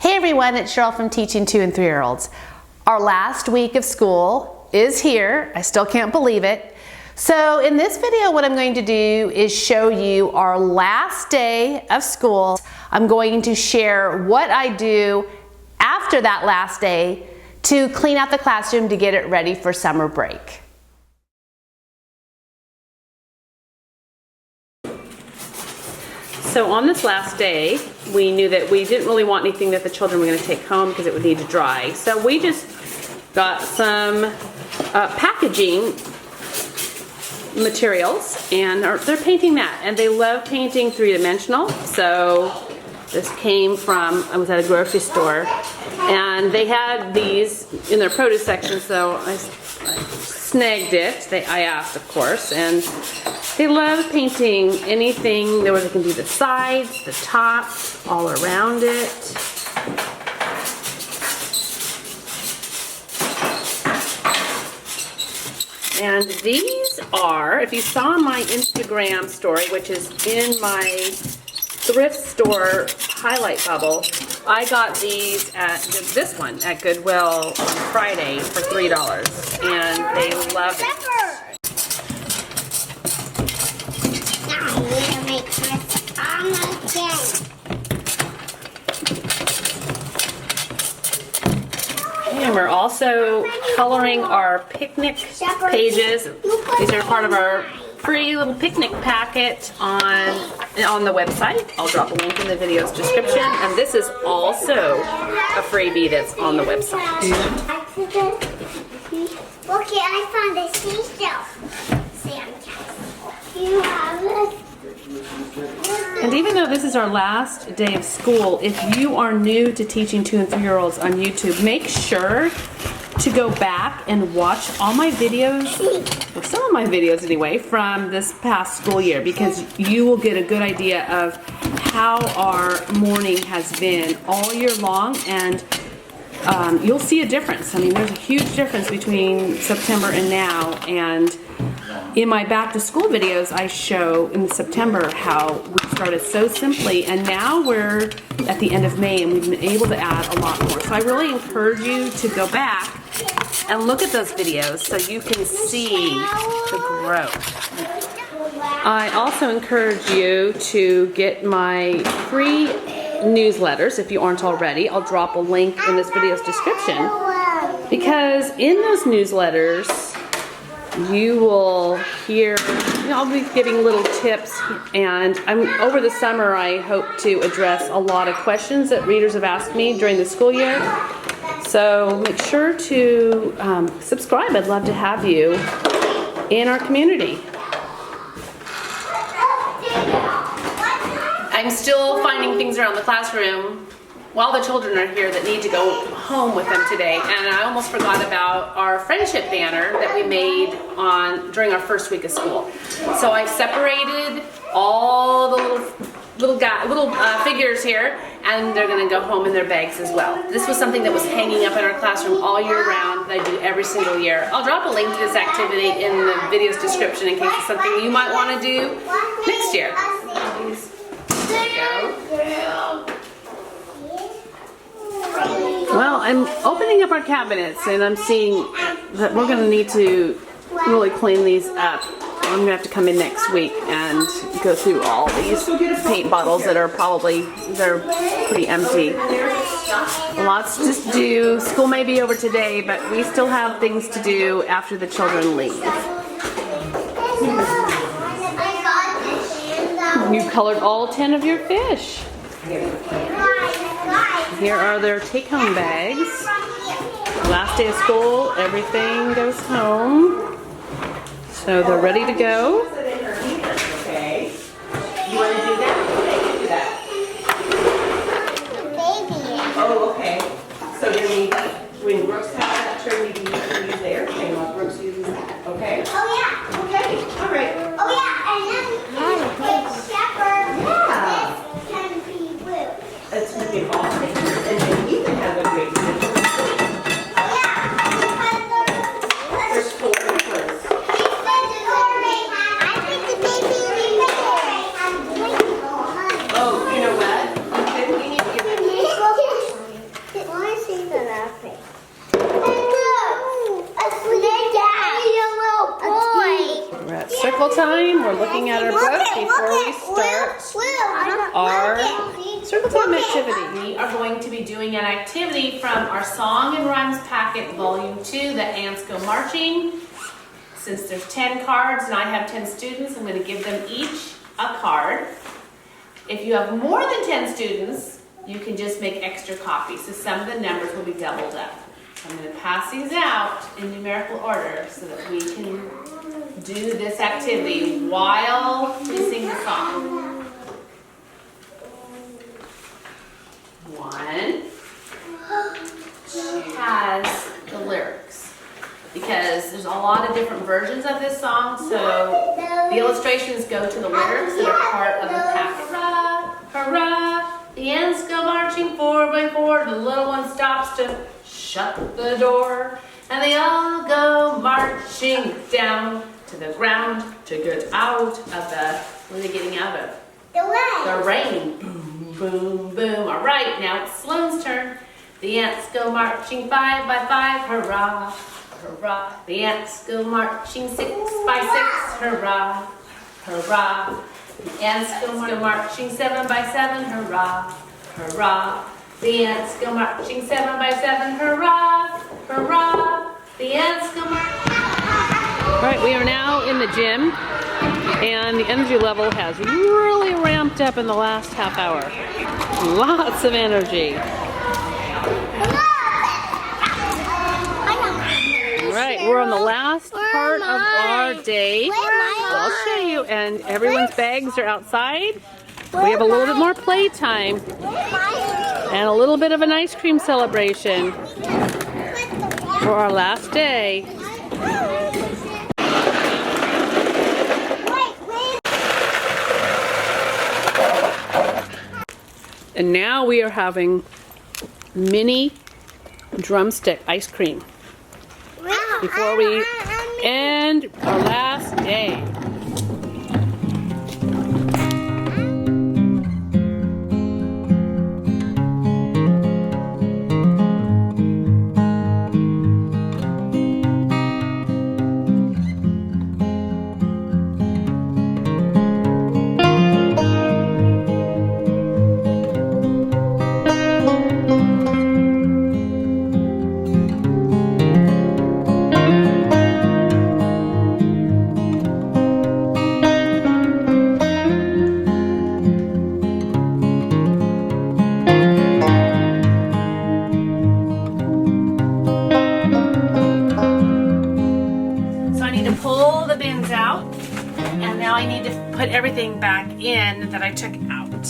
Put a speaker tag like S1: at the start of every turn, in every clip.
S1: Hey everyone, it's Cheryl from Teaching 2 and 3-year-olds. Our last week of school is here. I still can't believe it. So in this video, what I'm going to do is show you our last day of school. I'm going to share what I do after that last day to clean out the classroom to get it ready for summer break. So on this last day, we knew that we didn't really want anything that the children were going to take home because it would need to dry. So we just got some packaging materials, and they're painting that. And they love painting three-dimensional. So this came from, I was at a grocery store, and they had these in their produce section, so I snagged it. I asked, of course, and they love painting anything. There was, it can be the sides, the top, all around it. And these are, if you saw my Instagram story, which is in my thrift store highlight bubble, I got these at this one at Goodwill on Friday for $3, and they love it. And we're also coloring our picnic pages. These are part of our free little picnic packet on the website. I'll drop a link in the video's description. And this is also a freebie that's on the website.
S2: Okay, I found a seashell. You have it.
S1: And even though this is our last day of school, if you are new to Teaching 2 and 3-year-olds on YouTube, make sure to go back and watch all my videos, or some of my videos anyway, from this past school year, because you will get a good idea of how our morning has been all year long, and you'll see a difference. I mean, there's a huge difference between September and now, and in my back to school videos, I show in September how we started so simply, and now we're at the end of May and we've been able to add a lot more. So I really encourage you to go back and look at those videos so you can see the growth. I also encourage you to get my free newsletters if you aren't already. I'll drop a link in this video's description, because in those newsletters you will hear, I'll be giving little tips, and over the summer I hope to address a lot of questions that readers have asked me during the school year. So make sure to subscribe. I'd love to have you in our community. I'm still finding things around the classroom while the children are here that need to go home with them today, and I almost forgot about our friendship banner that we made during our first week of school. So I separated all the little figures here, and they're going to go home in their bags as well. This was something that was hanging up in our classroom all year round that I do every single year. I'll drop a link to this activity in the video's description in case it's something you might want to do next year. Well, I'm opening up our cabinets, and I'm seeing that we're going to need to really clean these up. I'm going to have to come in next week and go through all these paint bottles that are they're pretty empty. Lots to do. School may be over today, but we still have things to do after the children leave. You colored all 10 of your fish. Here are their take-home bags. Last day of school, everything goes home. So they're ready to go.
S3: Okay. You want to do that? Oh, okay. So then when Brooks has that turn, we can use there. Okay, while Brooks uses that. Okay?
S2: Oh yeah.
S3: Okay. All right.
S2: Oh yeah, and then it's shepherd.
S3: Yeah.
S2: This can be blue.
S3: That's going to be all pictures, and then you can have a great picture.
S2: Oh yeah.
S3: There's 4 pictures.
S2: I think the baby will be
S3: Oh, you know what? We need to give
S1: time. We're looking at our book before we start our circle time activity. We are going to be doing an activity from our Song and Rhymes Packet, Volume 2, The Ants Go Marching. Since there's 10 cards and I have 10 students, I'm going to give them each a card. If you have more than 10 students, you can just make extra copies. So some of the numbers will be doubled up. I'm going to pass these out in numerical order so that we can do this activity while we sing the song. 1, 2 has the lyrics because there's a lot of different versions of this song, so the illustrations go to the lyrics that are part of the pack. Hurrah, hurrah, the ants go marching 4 by 4, the little one stops to shut the door, and they all go marching down to the ground to get out of the, what are they getting out of? The rain. Boom, boom, boom. All right, now it's Sloane's turn. The ants go marching 5 by 5, hurrah, hurrah. The ants go marching 6 by 6, hurrah, hurrah. The ants go marching 7 by 7, hurrah, hurrah. The ants go marching 7 by 7, hurrah, hurrah. The ants go marching. All right, we are now in the gym, and the energy level has really ramped up in the last half hour. Lots of energy. All right, we're on the last part of our day. I'll show you, and everyone's bags are outside. We have a little bit more playtime and a little bit of an ice cream celebration for our last day. And now we are having mini drumstick ice cream before we end our last day. I need to put everything back in that I took out.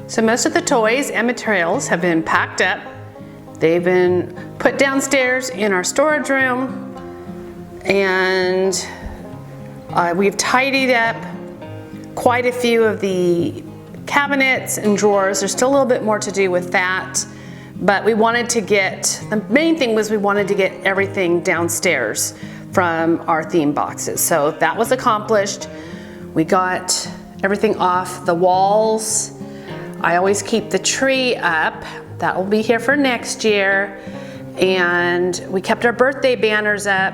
S1: So most of the toys and materials have been packed up. They've been put downstairs in our storage room, and we've tidied up quite a few of the cabinets and drawers. There's still a little bit more to do with that, but we wanted to get, the main thing was we wanted to get everything downstairs from our theme boxes. So that was accomplished. We got everything off the walls. I always keep the tree up. That will be here for next year. And we kept our birthday banners up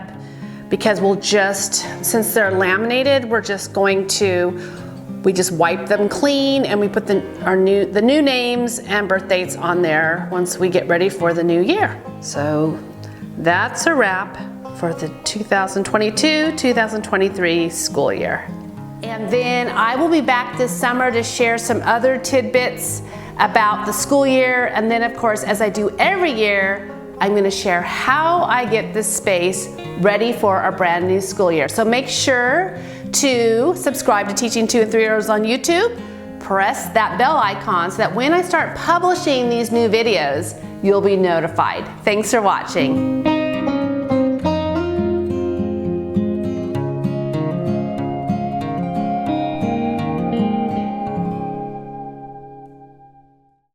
S1: because we'll just, since they're laminated, we're just going to, we just wipe them clean and we put the new names and birth dates on there once we get ready for the new year. So that's a wrap for the 2022-2023 school year. And then I will be back this summer to share some other tidbits about the school year. And then of course, as I do every year, I'm going to share how I get this space ready for our brand new school year. So make sure to subscribe to Teaching 2 and 3-year-olds on YouTube. Press that bell icon so that when I start publishing these new videos, you'll be notified. Thanks for watching.